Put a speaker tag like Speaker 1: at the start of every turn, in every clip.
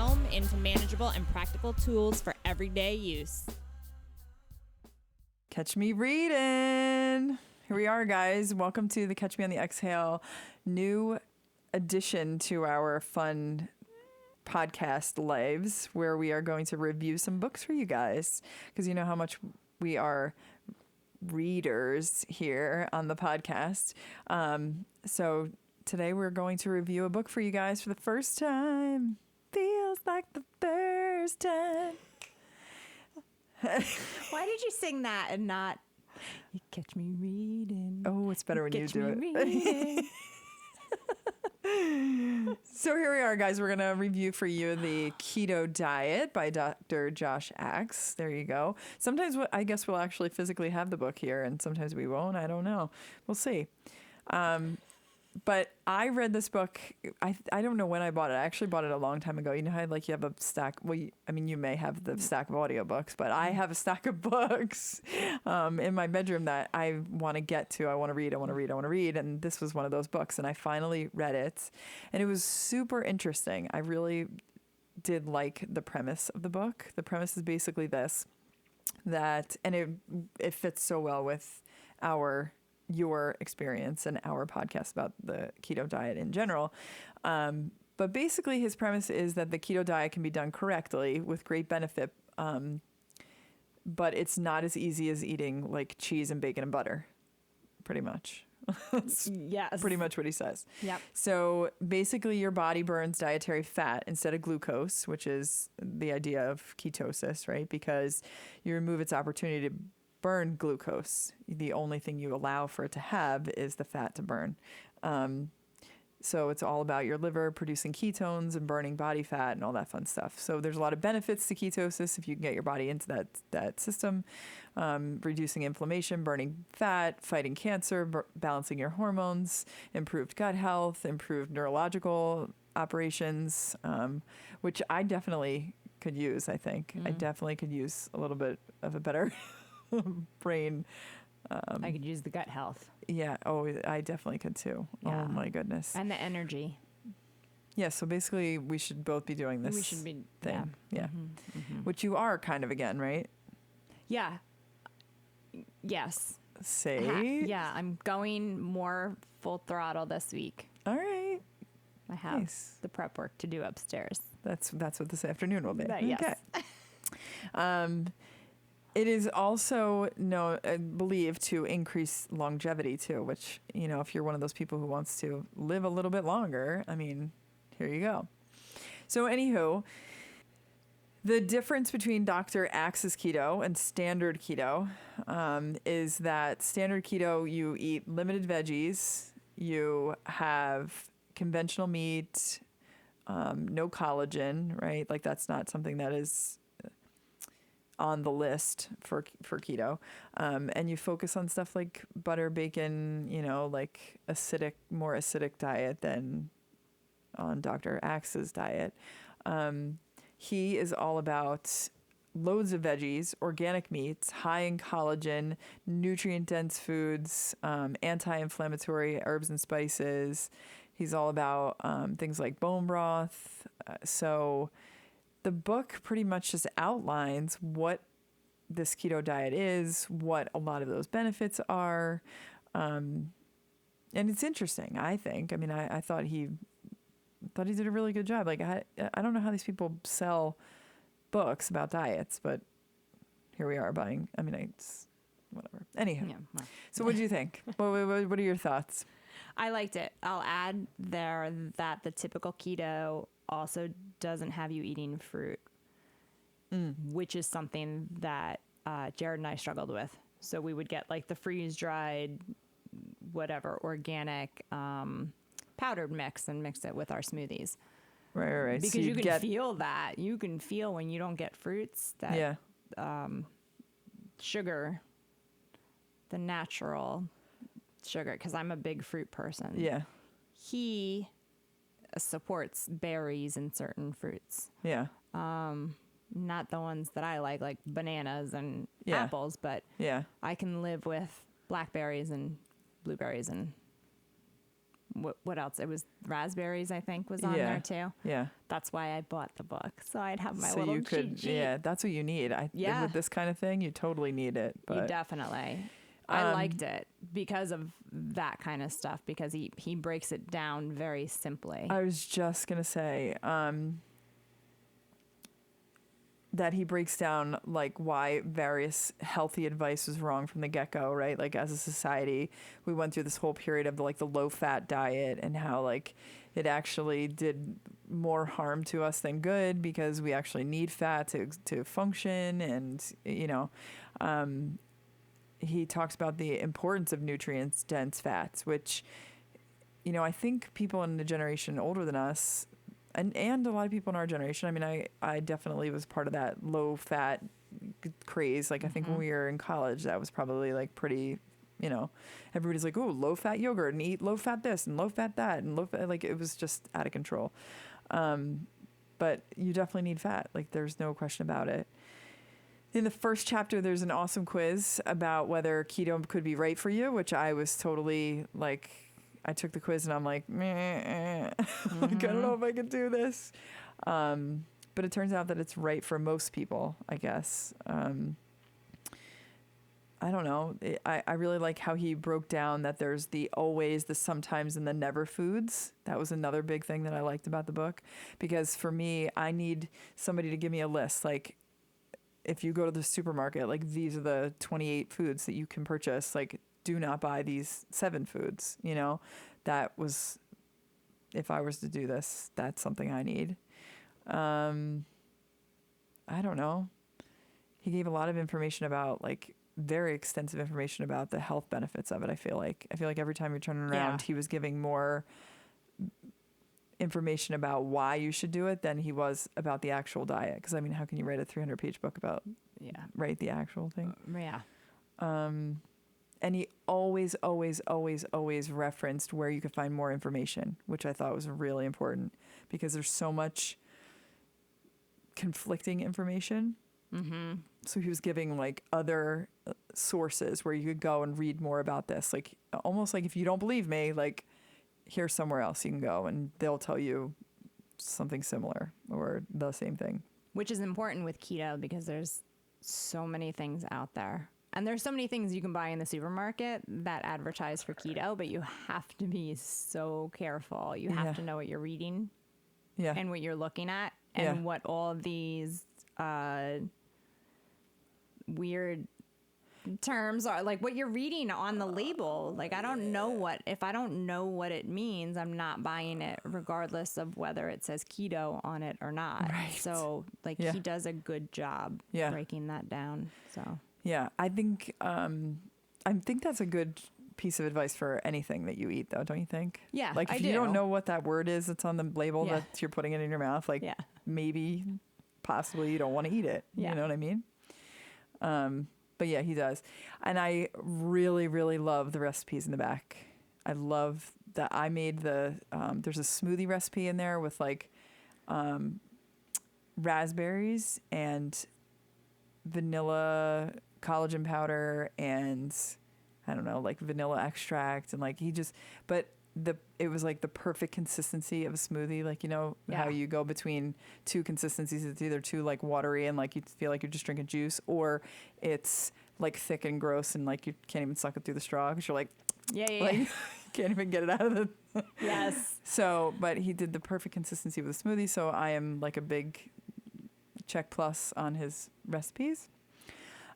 Speaker 1: overwhelm into manageable and practical tools for everyday use.
Speaker 2: Catch Me Readin. Here we are, guys. Welcome to the Catch Me on the Exhale, new addition to our fun podcast lives, where we are going to review some books for you guys, because you know how much we are readers here on the podcast. So today we're going to review a book for you guys for the first time. Feels like the first time.
Speaker 1: Why did you sing that and not "You Catch Me Reading"?
Speaker 2: Oh, it's better when you do
Speaker 1: it.
Speaker 2: So here we are, guys. We're going to review for you the Keto Diet by Dr. Josh Axe. There you go. Sometimes I guess we'll actually physically have the book here, and sometimes we won't. I don't know. We'll see. But I read this book. I don't know when I bought it. I actually bought it a long time ago. You know how you have a stack. Well, you may have the stack of audiobooks, but I have a stack of books in my bedroom that I want to get to. I want to read. And this was one of those books. And I finally read it. And it was super interesting. I really did like the premise of the book. The premise is basically this, and it fits so well with your experience and our podcast about the keto diet in general. But basically his premise is that the keto diet can be done correctly with great benefit. But it's not as easy as eating like cheese and bacon and butter, pretty much.
Speaker 1: Yes.
Speaker 2: Pretty much what he says.
Speaker 1: Yep.
Speaker 2: So basically your body burns dietary fat instead of glucose, which is the idea of ketosis, right? Because you remove its opportunity to burn glucose. The only thing you allow for it to have is the fat to burn. So it's all about your liver producing ketones and burning body fat and all that fun stuff. So there's a lot of benefits to ketosis if you can get your body into that system, reducing inflammation, burning fat, fighting cancer, balancing your hormones, improved gut health, improved neurological operations, which I definitely could use, I think. I definitely could use a little bit of a better brain.
Speaker 1: I could use the gut health.
Speaker 2: Yeah. Oh, I definitely could too.
Speaker 1: Yeah.
Speaker 2: Oh my goodness.
Speaker 1: And the energy.
Speaker 2: Yeah. So basically we should both be doing this thing. Yeah. Which you are kind of again, right?
Speaker 1: Yeah. Yes.
Speaker 2: Say.
Speaker 1: Yeah. I'm going more full throttle this week.
Speaker 2: All right.
Speaker 1: I have
Speaker 2: Nice.
Speaker 1: the prep work to do upstairs.
Speaker 2: That's what this afternoon will be.
Speaker 1: Yes.
Speaker 2: Okay. It is also believed to increase longevity too, which, if you're one of those people who wants to live a little bit longer, I mean, here you go. So anywho, the difference between Dr. Axe's keto and standard keto is that standard keto, you eat limited veggies, you have conventional meat, no collagen, right? Like that's not something that is on the list for keto. And you focus on stuff like butter, bacon, like more acidic diet than on Dr. Axe's diet. He is all about loads of veggies, organic meats, high in collagen, nutrient-dense foods, anti-inflammatory herbs and spices. He's all about things like bone broth. So the book pretty much just outlines what this keto diet is, what a lot of those benefits are. And it's interesting, I think. I mean, I thought he did a really good job. Like, I don't know how these people sell books about diets, but here we are buying. I mean, it's whatever. Anyhow.
Speaker 1: Yeah, well.
Speaker 2: So what do you think? What are your thoughts?
Speaker 1: I liked it. I'll add there that the typical keto also doesn't have you eating fruit, which is something that Jared and I struggled with. So we would get like the freeze-dried, whatever, organic powdered mix and mix it with our smoothies.
Speaker 2: Right.
Speaker 1: Because
Speaker 2: so
Speaker 1: you can feel that. You can feel when you don't get fruits that sugar, the natural sugar, because I'm a big fruit person.
Speaker 2: Yeah.
Speaker 1: He supports berries and certain fruits.
Speaker 2: Yeah.
Speaker 1: Not the ones that I like bananas and apples, but I can live with blackberries and blueberries and what else? It was raspberries, I think, was on there too.
Speaker 2: Yeah.
Speaker 1: That's why I bought the book. So I'd have my
Speaker 2: So
Speaker 1: little
Speaker 2: you could,
Speaker 1: cheat sheet.
Speaker 2: yeah, that's what you need. With this kind of thing, you totally need it. But,
Speaker 1: you definitely. I liked it because of that kind of stuff, because he breaks it down very simply.
Speaker 2: I was just going to say, that he breaks down like why various healthy advice was wrong from the get-go, right? Like as a society, we went through this whole period of the low-fat diet and how like it actually did more harm to us than good because we actually need fat to function. And, he talks about the importance of nutrients-dense fats, which, I think people in the generation older than us and a lot of people in our generation, I mean, I definitely was part of that low fat craze. Like, I think when we were in college, that was probably like pretty, everybody's like, oh, low fat yogurt and eat low fat this and low fat that and low fat, like it was just out of control. But you definitely need fat. Like there's no question about it. In the first chapter, there's an awesome quiz about whether keto could be right for you, which I was totally like, I took the quiz and I'm like, like, I don't know if I could do this. But it turns out that it's right for most people, I guess. I don't know. I really like how he broke down that there's the always, the sometimes, and the never foods. That was another big thing that I liked about the book. Because for me, I need somebody to give me a list. Like, if you go to the supermarket, like, these are the 28 foods that you can purchase. Like, do not buy these 7 foods, that was, if I was to do this, that's something I need. I don't know. He gave a lot of information about like very extensive information about the health benefits of it. I feel like every time you're turning around, he was giving more information about why you should do it than he was about the actual diet. Cause I mean, how can you write a 300-page book about, the actual thing? And he always referenced where you could find more information, which I thought was really important because there's so much conflicting information. Mm-hmm. So he was giving like other sources where you could go and read more about this. Like almost like if you don't believe me, like here's somewhere else you can go and they'll tell you something similar or the same thing.
Speaker 1: Which is important with keto because there's so many things out there. And there's so many things you can buy in the supermarket that advertise for keto, but you have to be so careful. You have to know what you're reading and what you're looking at and what all of these weird terms are, like what you're reading on the label. Like, if I don't know what it means, I'm not buying it regardless of whether it says keto on it or not. Right. So like he does a good job breaking that down. So.
Speaker 2: Yeah, I think that's a good piece of advice for anything that you eat, though, don't you think? Yeah, like if you don't know what that word is that's on the label that you're putting it in your mouth, like maybe, possibly you don't want to eat it. You know what I mean? But yeah, he does, and I really, really love the recipes in the back. I love that I made there's a smoothie recipe in there with like raspberries and vanilla collagen powder and I don't know, like vanilla extract and like it was like the perfect consistency of a smoothie. Like, how you go between two consistencies. It's either too like watery and like you feel like you're just drinking juice, or it's like thick and gross and like you can't even suck it through the straw because you're like, like, you can't even get it out of the. So, but he did the perfect consistency with a smoothie. So I am like a big check plus on his recipes.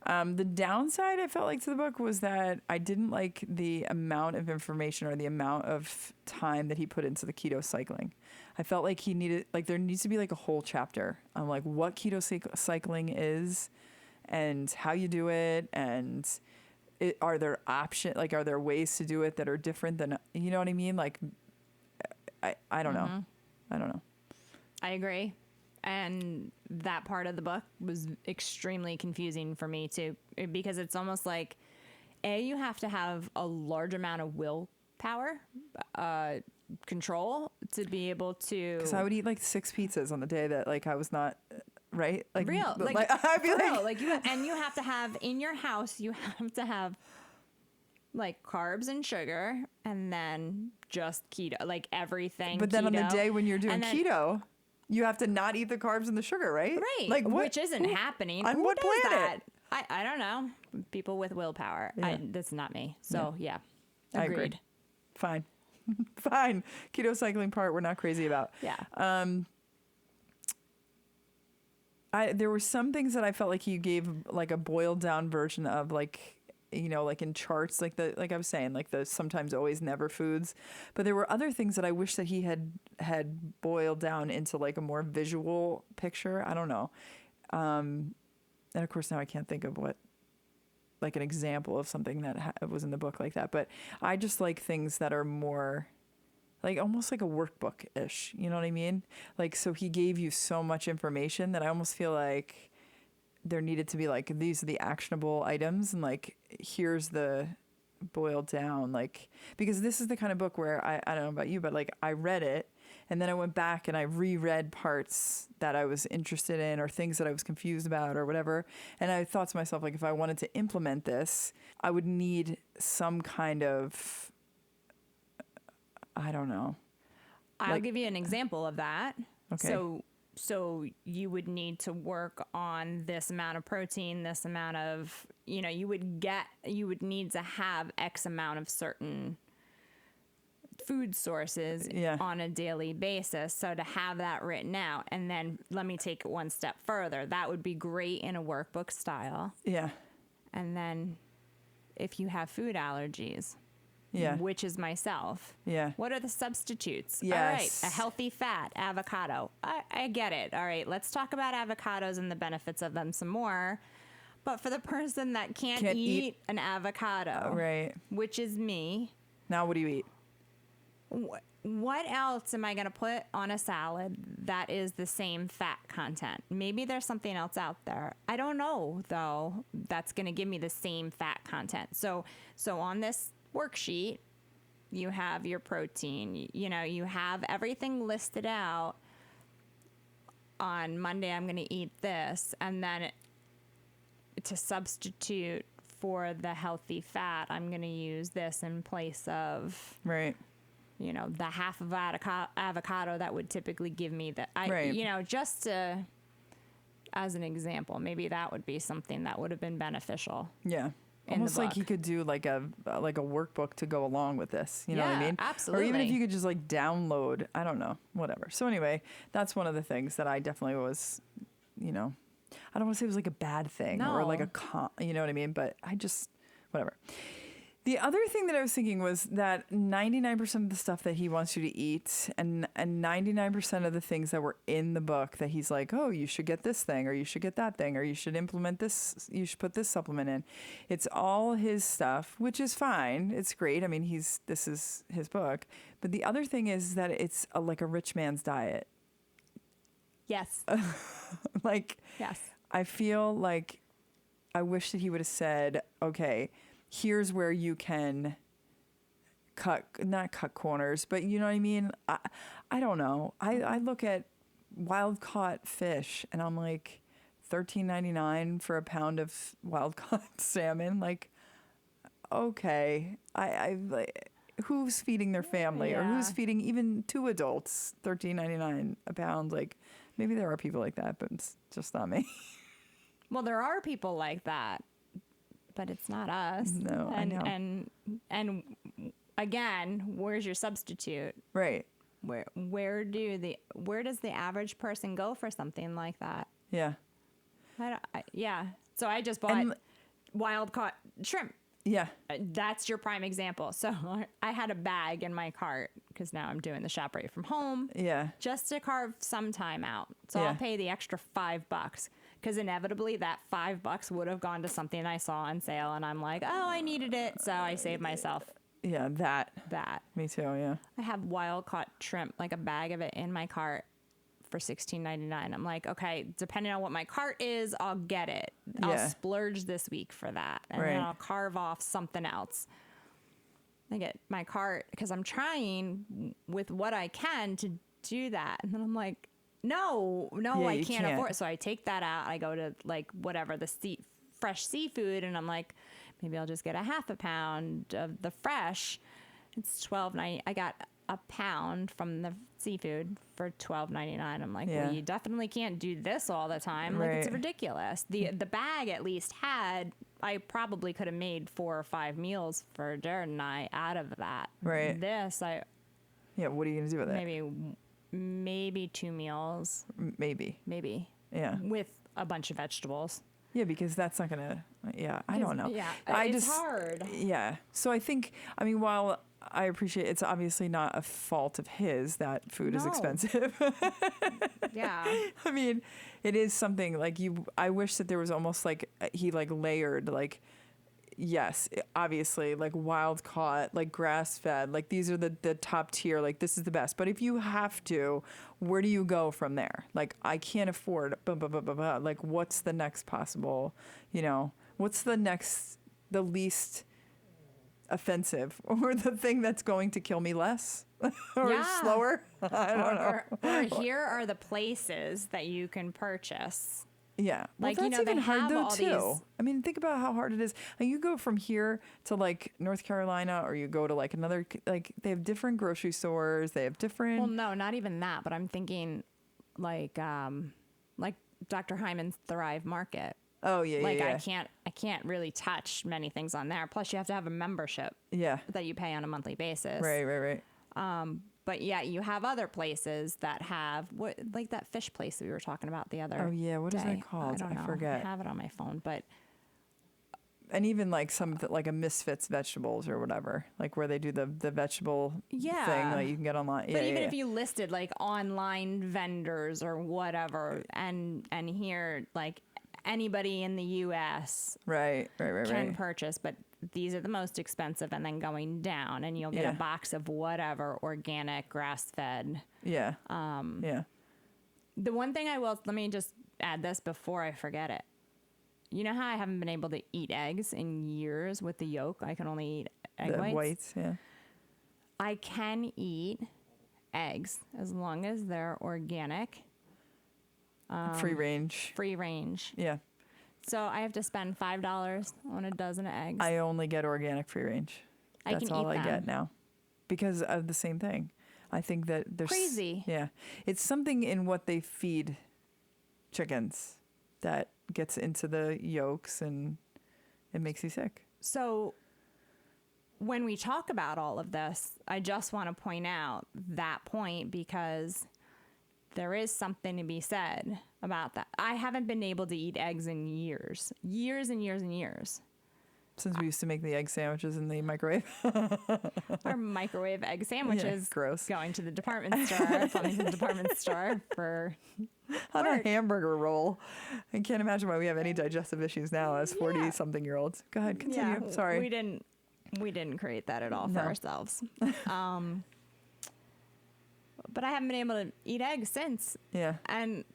Speaker 2: The downside I felt like to the book was that I didn't like the amount of information or the amount of time that he put into the keto cycling. I felt like there needs to be like a whole chapter on like what keto cycling is and how you do it. And are there are there ways to do it that are different than, you know what I mean? Like, I don't know. I don't know.
Speaker 1: I agree. And that part of the book was extremely confusing for me too, because it's almost like, you have to have a large amount of willpower, control to be able to.
Speaker 2: Because I would eat like 6 pizzas on the day that like I was not right. Like
Speaker 1: real,
Speaker 2: like I'd be
Speaker 1: like you have to have in your house. You have to have like carbs and sugar, and then just keto, like everything.
Speaker 2: But then
Speaker 1: keto.
Speaker 2: on the day when you're doing
Speaker 1: And then-
Speaker 2: keto, you have to not eat the carbs and the sugar, right?
Speaker 1: Right.
Speaker 2: Like what?
Speaker 1: Which isn't happening.
Speaker 2: On
Speaker 1: Who
Speaker 2: what
Speaker 1: does
Speaker 2: planet?
Speaker 1: that? I don't know. People with willpower.
Speaker 2: Yeah.
Speaker 1: That's not me. So yeah.
Speaker 2: I agree.
Speaker 1: Agreed.
Speaker 2: Fine. Fine. Keto cycling part we're not crazy about.
Speaker 1: Yeah.
Speaker 2: There were some things that I felt like he gave like a boiled down version of, like, you know, like in charts, like I was saying, like the sometimes always never foods. But there were other things that I wish that he had boiled down into like a more visual picture. I don't know. And of course now I can't think of what, like an example of something that was in the book like that. But I just like things that are more like almost like a workbook-ish. You know what I mean? Like, so he gave you so much information that I almost feel like there needed to be like, these are the actionable items, and like, here's the boiled down, like, because this is the kind of book where I don't know about you, but like I read it and then I went back and I reread parts that I was interested in or things that I was confused about or whatever. And I thought to myself, like, if I wanted to implement this, I would need some kind of, I don't know.
Speaker 1: I'll give you an example of that.
Speaker 2: Okay.
Speaker 1: So you would need to work on this amount of protein, this amount of, you know, you would need to have X amount of certain food sources on a daily basis. So to have that written out, and then let me take it one step further. That would be great in a workbook style.
Speaker 2: Yeah.
Speaker 1: And then if you have food allergies, which is myself.
Speaker 2: Yeah.
Speaker 1: What are the substitutes?
Speaker 2: Yes.
Speaker 1: All right. A healthy fat, avocado. I get it. All right. Let's talk about avocados and the benefits of them some more. But for the person that can't eat an avocado,
Speaker 2: right,
Speaker 1: which is me.
Speaker 2: Now what do you eat?
Speaker 1: What else am I going to put on a salad that is the same fat content? Maybe there's something else out there. I don't know, though, that's going to give me the same fat content. So on this worksheet, you have your protein, you know, you have everything listed out. On Monday, I'm going to eat this. And then to substitute for the healthy fat, I'm going to use this in place of,
Speaker 2: right,
Speaker 1: you know, the half of avocado that would typically give me that. You know, just to, as an example, maybe that would be something that would have been beneficial.
Speaker 2: Yeah. Almost like he could do like a workbook to go along with this. You know what I mean?
Speaker 1: Absolutely.
Speaker 2: Or even if you could just like download, I don't know, whatever. So anyway, that's one of the things that I definitely was, you know, I don't want to say it was like a bad thing or like you know what I mean? But I just, whatever. The other thing that I was thinking was that 99% of the stuff that he wants you to eat and 99% of the things that were in the book that he's like, oh, you should get this thing or you should get that thing or you should implement this, you should put this supplement in. It's all his stuff, which is fine. It's great. I mean, this is his book. But the other thing is that it's like a rich man's diet.
Speaker 1: Yes.
Speaker 2: Yes. I feel like I wish that he would have said, okay, here's where you can not cut corners, but you know what I mean? I don't know. I look at wild caught fish and I'm like $13.99 for a pound of wild caught salmon. Like, okay, I like, who's feeding their family or who's feeding even two adults $13.99 a pound? Like, maybe there are people like that, but it's just not me.
Speaker 1: Well, there are people like that. But it's not us.
Speaker 2: No, I know.
Speaker 1: And again, where's your substitute?
Speaker 2: Right.
Speaker 1: Where does the average person go for something like that?
Speaker 2: Yeah.
Speaker 1: So I just bought wild caught shrimp.
Speaker 2: Yeah.
Speaker 1: That's your prime example. So I had a bag in my cart because now I'm doing the shop right from home.
Speaker 2: Yeah.
Speaker 1: Just to carve some time out. So I'll pay the extra $5 because inevitably that $5 would have gone to something I saw on sale and I'm like, oh, I needed it. So I saved myself.
Speaker 2: Yeah, that. Me too, yeah.
Speaker 1: I have wild caught shrimp, like a bag of it in my cart for $16.99. I'm like, okay, depending on what my cart is, I'll get it. I'll splurge this week for that. And then I'll carve off something else. I get my cart because I'm trying with what I can to do that. And then I'm like, no, I can't afford it. So I take that out. I go to like whatever, the fresh seafood. And I'm like, maybe I'll just get a half a pound of the fresh. It's $12.90. I got a pound from the seafood for $12.99. I'm like, well, you definitely can't do this all the time. Like, it's ridiculous. The bag at least had, I probably could have made 4 or 5 meals for Jared and I out of that.
Speaker 2: Right.
Speaker 1: This,
Speaker 2: yeah, what are you gonna do with it?
Speaker 1: Maybe 2 meals.
Speaker 2: Maybe. Yeah.
Speaker 1: With a bunch of vegetables.
Speaker 2: Yeah, because that's not gonna. Yeah, I don't know.
Speaker 1: Yeah,
Speaker 2: it's
Speaker 1: hard.
Speaker 2: Yeah. So I think, I mean, while I appreciate it's obviously not a fault of his that food is expensive.
Speaker 1: Yeah.
Speaker 2: I mean, it is something like I wish that there was almost like he like layered like, yes, obviously like wild caught, like grass fed, like these are the top tier, like this is the best. But if you have to, where do you go from there? Like I can't afford, like what's the next possible, what's the least offensive or the thing that's going to kill me less or slower? I don't know.
Speaker 1: Or here are the places that you can purchase.
Speaker 2: Yeah. Well,
Speaker 1: Like,
Speaker 2: that's even hard though too. I mean, think about how hard it is. Like, you go from here to like North Carolina, or you go to like another, like they have different grocery stores. They have different.
Speaker 1: Well, no, not even that. But I'm thinking like Dr. Hyman's Thrive Market.
Speaker 2: Oh yeah,
Speaker 1: like
Speaker 2: yeah.
Speaker 1: I can't really touch many things on there. Plus, you have to have a membership.
Speaker 2: Yeah.
Speaker 1: That you pay on a monthly basis.
Speaker 2: Right.
Speaker 1: But yeah, you have other places that have like that fish place that we were talking about the other.
Speaker 2: Oh yeah, what is that called?
Speaker 1: I
Speaker 2: forget.
Speaker 1: I have it on my phone, but.
Speaker 2: And even like like a Misfits Vegetables or whatever, like where they do the vegetable thing that you can get online.
Speaker 1: But even if you listed like online vendors or whatever, and here like anybody in the U.S. can purchase, but these are the most expensive, and then going down, and you'll get a box of whatever organic, grass-fed.
Speaker 2: Yeah.
Speaker 1: The one thing let me just add this before I forget it. You know how I haven't been able to eat eggs in years with the yolk? I can only eat egg whites.
Speaker 2: Yeah.
Speaker 1: I can eat eggs as long as they're organic.
Speaker 2: Free range. Yeah.
Speaker 1: So I have to spend $5 on a dozen of eggs.
Speaker 2: I only get organic free range. That's all I get now, because of the same thing. I think that there's
Speaker 1: crazy.
Speaker 2: Yeah, it's something in what they feed chickens that gets into the yolks and it makes you sick.
Speaker 1: So when we talk about all of this, I just want to point out that point, because there is something to be said about that. I haven't been able to eat eggs in years and years.
Speaker 2: Since we used to make the egg sandwiches in the microwave.
Speaker 1: Our microwave egg sandwiches.
Speaker 2: Yeah, gross.
Speaker 1: Going to the department store, plumbing to the department store for
Speaker 2: on a hamburger roll. I can't imagine why we have any digestive issues now as 40-something-year-olds. Go ahead, continue.
Speaker 1: Yeah,
Speaker 2: Sorry.
Speaker 1: We didn't create that at all for ourselves. But I haven't been able to eat eggs since.
Speaker 2: Yeah.
Speaker 1: And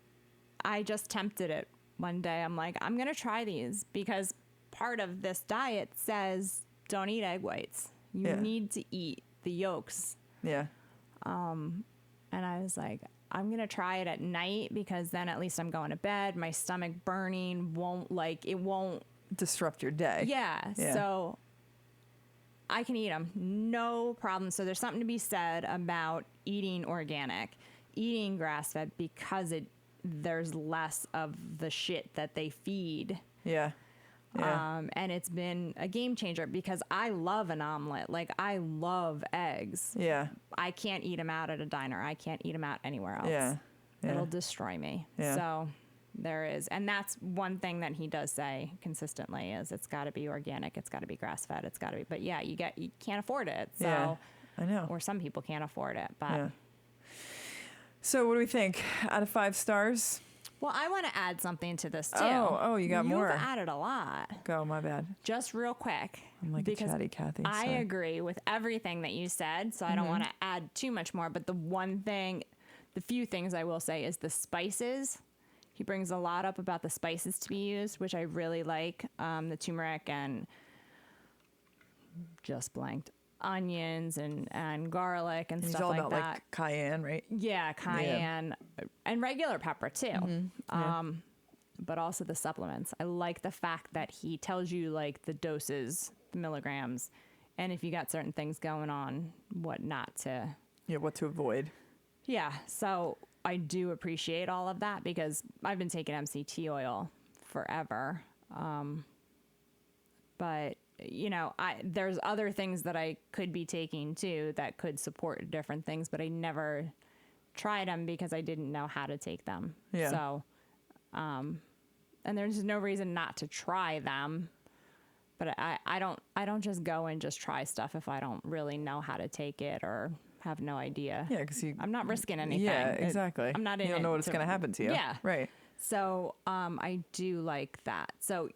Speaker 1: I just tempted it one day. I'm like, I'm going to try these, because part of this diet says don't eat egg whites. You need to eat the yolks.
Speaker 2: Yeah.
Speaker 1: And I was like, I'm going to try it at night, because then at least I'm going to bed. My stomach burning won't
Speaker 2: disrupt your day.
Speaker 1: Yeah. So I can eat them. No problem. So there's something to be said about eating organic, eating grass-fed, because there's less of the shit that they feed.
Speaker 2: Yeah.
Speaker 1: And it's been a game changer, because I love an omelet. Like, I love eggs.
Speaker 2: Yeah.
Speaker 1: I can't eat them out at a diner. I can't eat them out anywhere else.
Speaker 2: Yeah.
Speaker 1: It'll destroy me.
Speaker 2: Yeah.
Speaker 1: So there is. And that's one thing that he does say consistently, is it's got to be organic. It's got to be grass-fed. It's got to be. But yeah, you can't afford it. So,
Speaker 2: I know.
Speaker 1: Or some people can't afford it. But
Speaker 2: yeah. So what do we think? Out of 5 stars?
Speaker 1: Well, I want to add something to this too.
Speaker 2: Oh, you got more.
Speaker 1: You've added a lot.
Speaker 2: Go, my bad.
Speaker 1: Just real quick.
Speaker 2: I'm like a chatty Cathy.
Speaker 1: I agree with everything that you said, so I don't want to add too much more. But the few things I will say is the spices. He brings a lot up about the spices to be used, which I really like. The turmeric and just blanked onions and garlic and stuff like that. He's all about
Speaker 2: like cayenne, right?
Speaker 1: Yeah, cayenne and regular pepper too. but also the supplements. I like the fact that he tells you like the doses, the milligrams, and if you got certain things going on, what not to.
Speaker 2: Yeah, what to avoid.
Speaker 1: Yeah. So I do appreciate all of that because I've been taking MCT oil forever. But you know, there's other things that I could be taking too that could support different things, but I never tried them because I didn't know how to take them.
Speaker 2: Yeah.
Speaker 1: So, and there's no reason not to try them, but I don't just go and just try stuff if I don't really know how to take it or have no idea.
Speaker 2: Yeah, because
Speaker 1: I'm not risking anything.
Speaker 2: Yeah, exactly.
Speaker 1: I'm not in
Speaker 2: You don't know what's going to happen to you.
Speaker 1: Yeah.
Speaker 2: Right.
Speaker 1: So, I do like that. So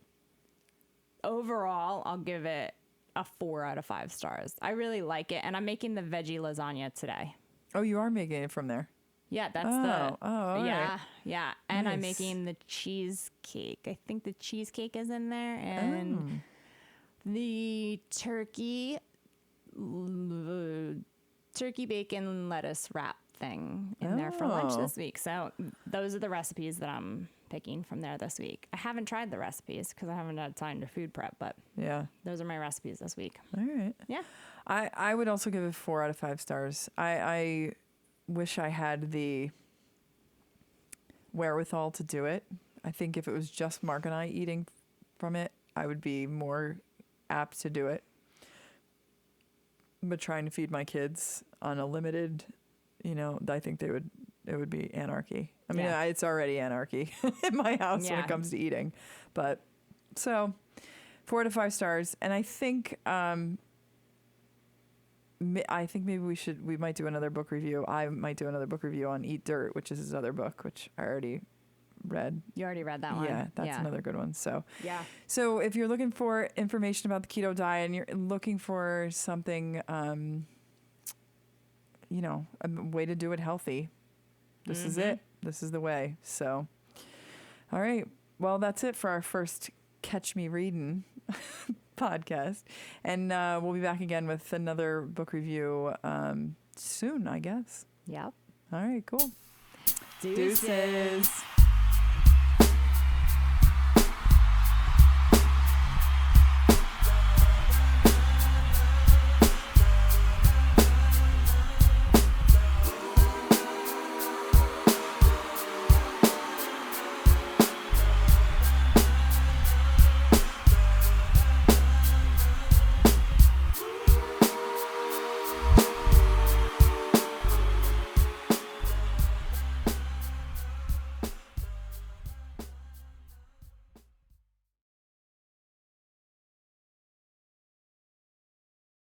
Speaker 1: overall, I'll give it a 4 out of 5 stars. I really like it. And I'm making the veggie lasagna today.
Speaker 2: Oh, you are making it from there?
Speaker 1: Yeah, that's
Speaker 2: all
Speaker 1: yeah,
Speaker 2: right.
Speaker 1: yeah. And I'm
Speaker 2: Nice.
Speaker 1: making the cheesecake. I think the cheesecake is in there, and the turkey bacon lettuce wrap thing in there for lunch this week. So those are the recipes that I'm picking from there this week. I haven't tried the recipes because I haven't had time to food prep, but
Speaker 2: Yeah.
Speaker 1: those are my recipes this week.
Speaker 2: All right.
Speaker 1: Yeah.
Speaker 2: I would also give it 4 out of 5 stars. I wish I had the wherewithal to do it. I think if it was just Mark and I eating from it, I would be more apt to do it. But trying to feed my kids on a limited, I think it would be anarchy. I mean,
Speaker 1: Yeah.
Speaker 2: it's already anarchy in my house when
Speaker 1: Yeah.
Speaker 2: it comes to eating. But so 4 to 5 stars. And I think, maybe we might do another book review. I might do another book review on Eat Dirt, which is his other book, which I already read.
Speaker 1: You already read that one.
Speaker 2: Yeah, that's another good one. So,
Speaker 1: Yeah.
Speaker 2: so if you're looking for information about the keto diet and you're looking for something, a way to do it healthy, this is it. This is the way. So, all right. Well, that's it for our first Catch Me Readin podcast. And we'll be back again with another book review soon, I guess.
Speaker 1: Yep.
Speaker 2: All right, cool.
Speaker 1: Deuces.
Speaker 2: Deuces.